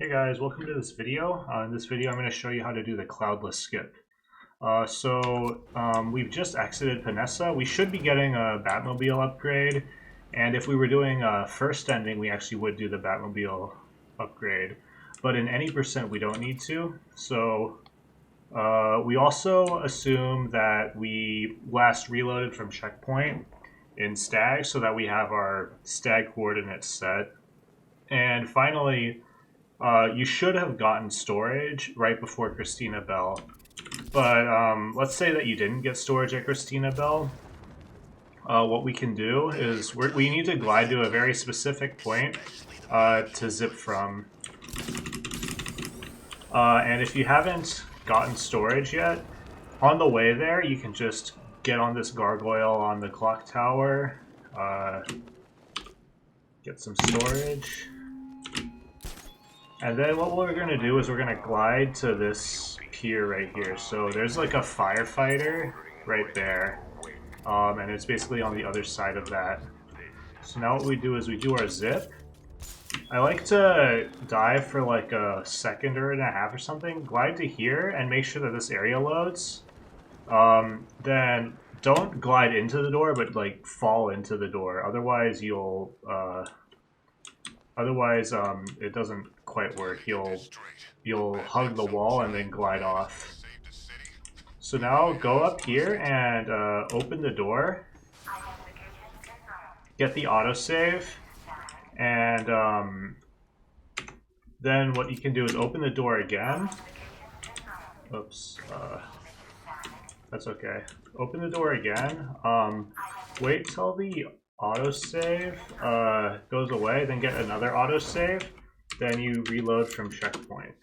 Hey guys, welcome to this video. In this video I'm going to show you how to do the Cloudless skip. We've just exited Panessa. We should be getting a Batmobile upgrade, and if we were doing a first ending we actually would do the Batmobile upgrade. But in any percent we don't need to, so we also assume that we last reloaded from checkpoint in Stagg so that we have our Stagg coordinates set. And finally, you should have gotten storage right before Christina Bell. But let's say that you didn't get storage at Christina Bell. What we can do is we need to glide to a very specific point to zip from. And if you haven't gotten storage yet, on the way there you can just get on this gargoyle on the clock tower, get some storage. And then what we're going to do is we're going to glide to this pier right here. So there's like a firefighter right there. And it's basically on the other side of that. So now what we do is we do our zip. I like to dive for like a second and a half or something. Glide to here and make sure that this area loads. Then don't glide into the door, but like fall into the door. Otherwise you'll... it doesn't quite work. You'll hug the wall and then glide off. So now go up here and open the door. Get the autosave. And then what you can do is open the door again. Oops. That's okay. Open the door again. Wait till the autosave goes away, then get another autosave, then you reload from checkpoint.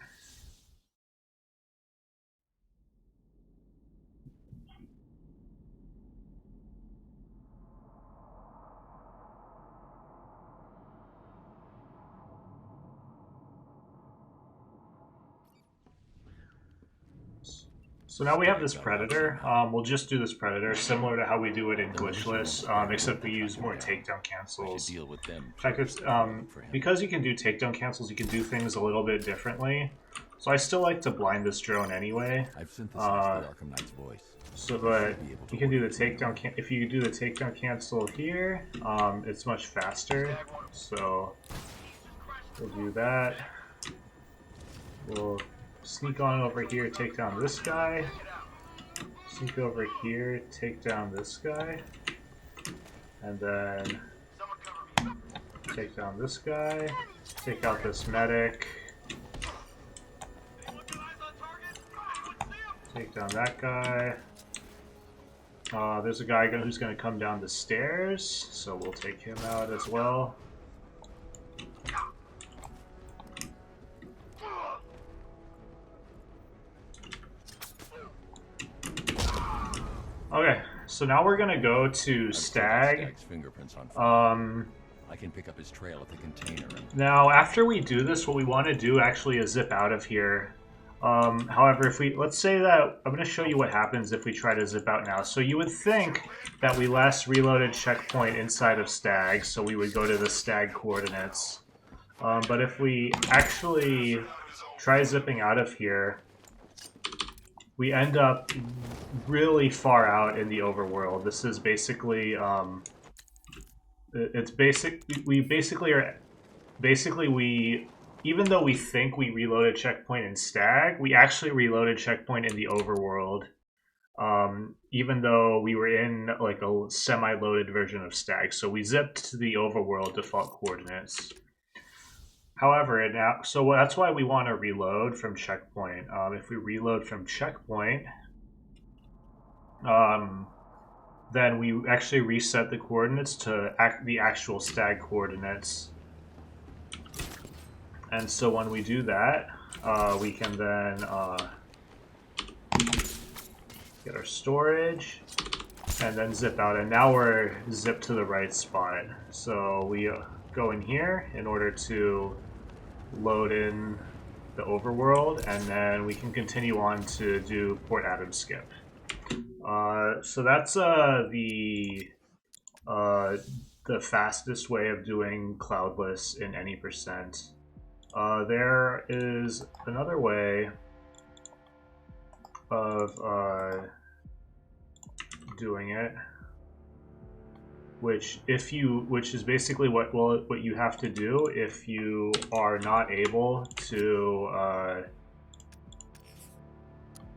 So now we have this Predator. We'll just do this Predator, similar to how we do it in Glitchless, except we use more takedown cancels. In fact, it's, because you can do takedown cancels, you can do things a little bit differently. So I still like to blind this drone anyway. Arkham Knight's voice. So that you can do the takedown. If you do the takedown cancel here, it's much faster. So we'll do that. We'll sneak on over here, take down this guy. Sneak over here, take down this guy. And then take down this guy. Take out this medic. Take down that guy. There's a guy who's going to come down the stairs, so we'll take him out as well. Okay, so now we're gonna go to Stagg. I can pick up his trail at the container. Now, after we do this, what we want to do actually is zip out of here. However, if we let's say that I'm going to show you what happens if we try to zip out now. So you would think that we last reloaded checkpoint inside of Stagg, so we would go to the Stagg coordinates. But if we actually try zipping out of here, we end up really far out in the overworld. This is basically, it's basic. We basically are, even though we think we reloaded checkpoint in Stagg, we actually reloaded checkpoint in the overworld. Even though we were in like a semi-loaded version of Stagg, so we zipped to the overworld default coordinates. However, so that's why we want to reload from checkpoint. If we reload from checkpoint, then we actually reset the coordinates to the actual Stagg coordinates. And so when we do that, we can then get our storage and then zip out. And now we're zipped to the right spot. So we go in here in order to load in the overworld, and then we can continue on to do Port Adams skip. So that's the fastest way of doing Cloudless in any percent. There is another way of doing it, which is basically what you have to do if you are not able to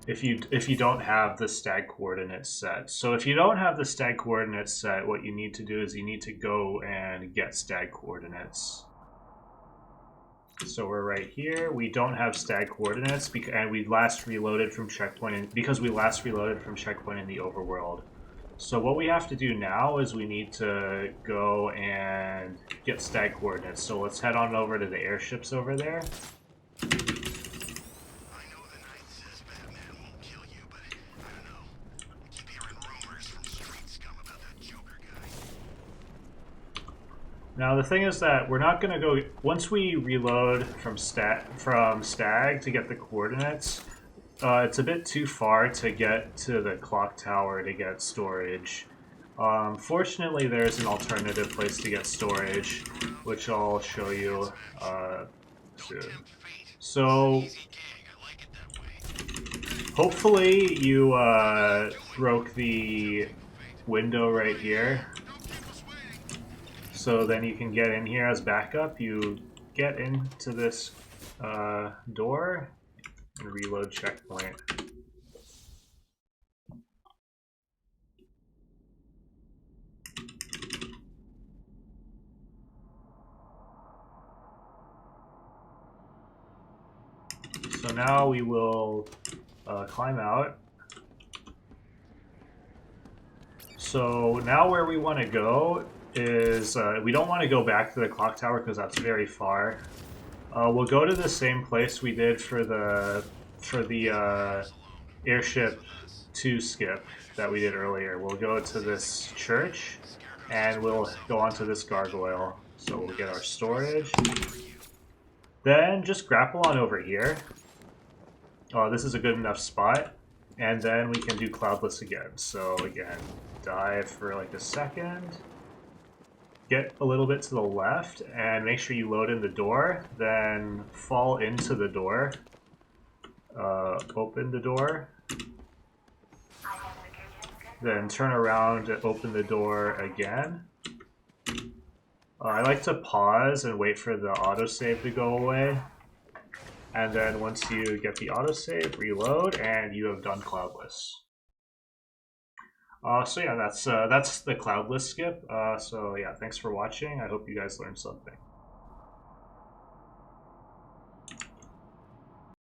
if you don't have the Stagg coordinates set. So if you don't have the Stagg coordinates set, what you need to do is you need to go and get Stagg coordinates. So we're right here. We don't have Stagg coordinates and we last reloaded from checkpoint because we last reloaded from checkpoint in the overworld. So what we have to do now is we need to go and get Stagg coordinates. So let's head on over to the airships over there. Now the thing is that we're not going to go once we reload from Stagg to get the coordinates. It's a bit too far to get to the clock tower to get storage. Fortunately, there's an alternative place to get storage, which I'll show you soon. So hopefully you broke the window right here. So then you can get in here as backup. You get into this door and reload checkpoint. So now we will climb out. So now where we want to go is we don't want to go back to the clock tower because that's very far. We'll go to the same place we did for the airship 2 skip that we did earlier. We'll go to this church and we'll go onto this gargoyle. So we'll get our storage. Then just grapple on over here. This is a good enough spot. And then we can do Cloudless again. So again, dive for like a second. Get a little bit to the left and make sure you load in the door. Then fall into the door. Open the door. Then turn around and open the door again. I like to pause and wait for the autosave to go away. And then once you get the autosave, reload, and you have done Cloudless. So yeah, that's the Cloudless skip. So yeah, thanks for watching. I hope you guys learned something.